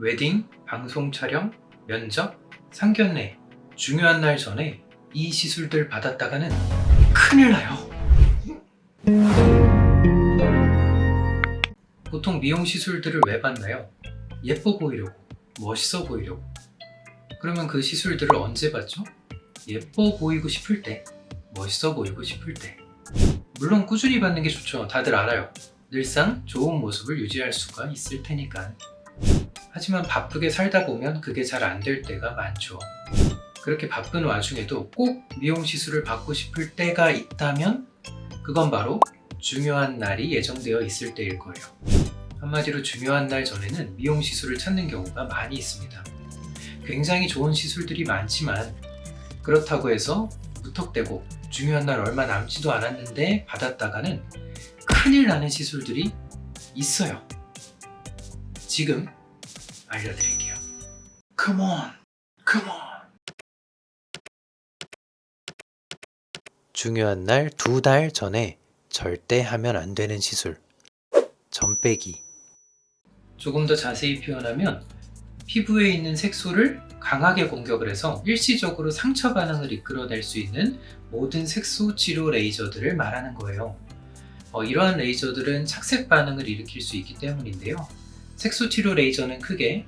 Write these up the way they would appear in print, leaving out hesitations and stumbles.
웨딩, 방송 촬영, 면접, 상견례, 중요한 날 전에 이 시술들 받았다가는 큰일 나요. 보통 미용 시술들을 왜 받나요? 예뻐 보이려고, 멋있어 보이려고. 그러면 그 시술들을 언제 받죠? 예뻐 보이고 싶을 때, 멋있어 보이고 싶을 때. 물론 꾸준히 받는 게 좋죠. 다들 알아요. 늘상 좋은 모습을 유지할 수가 있을 테니까. 하지만 바쁘게 살다 보면 그게 잘 안 될 때가 많죠. 그렇게 바쁜 와중에도 꼭 미용 시술을 받고 싶을 때가 있다면 그건 바로 중요한 날이 예정되어 있을 때일 거예요. 한마디로 중요한 날 전에는 미용 시술을 찾는 경우가 많이 있습니다. 굉장히 좋은 시술들이 많지만 그렇다고 해서 무턱대고 중요한 날 얼마 남지도 않았는데 받았다가는 큰일 나는 시술들이 있어요. 지금 알려드릴게요. Come on, come on. 중요한 날 2달 전에 절대 하면 안 되는 시술. 점 빼기. 조금 더 자세히 표현하면 피부에 있는 색소를 강하게 공격을 해서 일시적으로 상처 반응을 이끌어낼 수 있는 모든 색소 치료 레이저들을 말하는 거예요. 이러한 레이저들은 착색 반응을 일으킬 수 있기 때문인데요. 색소 치료 레이저는 크게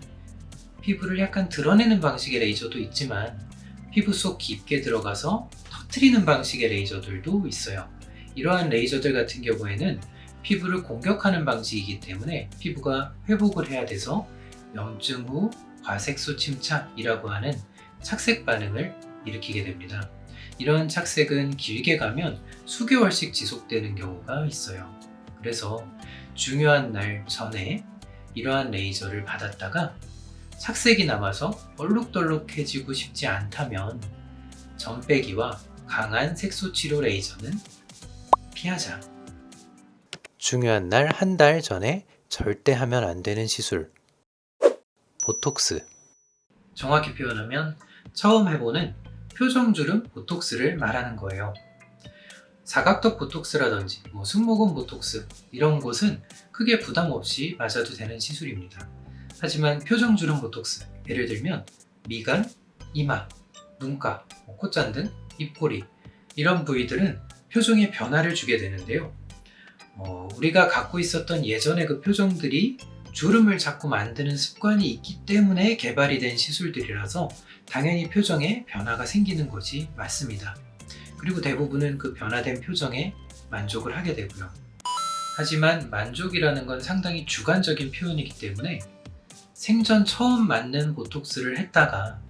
피부를 약간 드러내는 방식의 레이저도 있지만 피부 속 깊게 들어가서 터트리는 방식의 레이저들도 있어요. 이러한 레이저들 같은 경우에는 피부를 공격하는 방식이기 때문에 피부가 회복을 해야 돼서 염증 후 과색소 침착이라고 하는 착색 반응을 일으키게 됩니다. 이런 착색은 길게 가면 수개월씩 지속되는 경우가 있어요. 그래서 중요한 날 전에 이러한 레이저를 받았다가 착색이 남아서 얼룩덜룩해지고 싶지 않다면 점 빼기와 강한 색소 치료 레이저는 피하자. 중요한 날 1달 전에 절대 하면 안 되는 시술. 보톡스. 정확히 표현하면 처음 해보는 표정주름 보톡스를 말하는 거예요. 사각턱 보톡스라든지 승모근 보톡스 이런 곳은 크게 부담 없이 맞아도 되는 시술입니다. 하지만 표정주름 보톡스, 예를 들면 미간, 이마, 눈가, 콧잔등, 입꼬리 이런 부위들은 표정에 변화를 주게 되는데요. 우리가 갖고 있었던 예전의 그 표정들이 주름을 자꾸 만드는 습관이 있기 때문에 개발이 된 시술들이라서 당연히 표정에 변화가 생기는 것이 맞습니다. 그리고 대부분은 그 변화된 표정에 만족을 하게 되고요. 하지만 만족이라는 건 상당히 주관적인 표현이기 때문에 생전 처음 맞는 보톡스를 했다가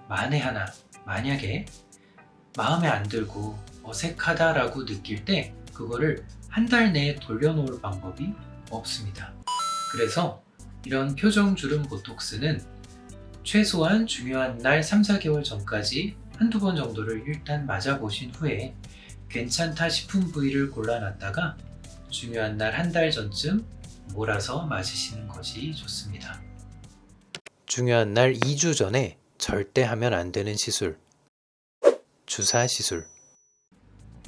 만에 하나 만약에 마음에 안 들고 어색하다라고 느낄 때 그거를 1달 내에 돌려놓을 방법이 없습니다. 그래서 이런 표정주름 보톡스는 최소한 중요한 날 3-4개월 전까지 한두 번 정도를 일단 맞아보신 후에 괜찮다 싶은 부위를 골라놨다가 중요한 날 1달 전쯤 몰아서 맞으시는 것이 좋습니다. 중요한 날 2주 전에 절대 하면 안 되는 시술. 주사 시술.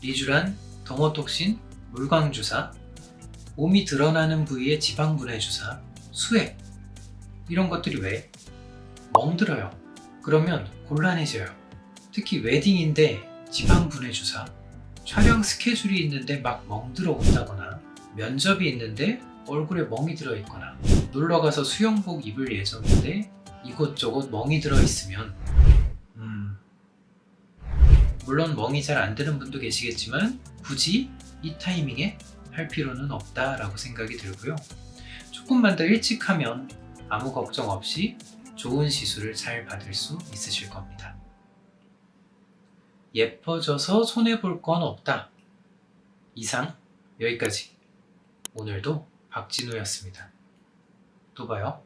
리쥬란, 더모톡신, 물광주사, 몸이 드러나는 부위의 지방분해 주사, 수액 이런 것들이 왜? 멍들어요. 그러면 곤란해져요. 특히 웨딩인데 지방분해 주사, 촬영 스케줄이 있는데 막 멍들어 온다거나 면접이 있는데 얼굴에 멍이 들어있거나 놀러가서 수영복 입을 예정인데 이곳저곳 멍이 들어있으면 물론 멍이 잘 안 드는 분도 계시겠지만 굳이 이 타이밍에 할 필요는 없다라고 생각이 들고요. 조금만 더 일찍 하면 아무 걱정 없이 좋은 시술을 잘 받을 수 있으실 겁니다. 예뻐져서 손해볼 건 없다. 이상 여기까지. 오늘도 박진우였습니다. 또 봐요.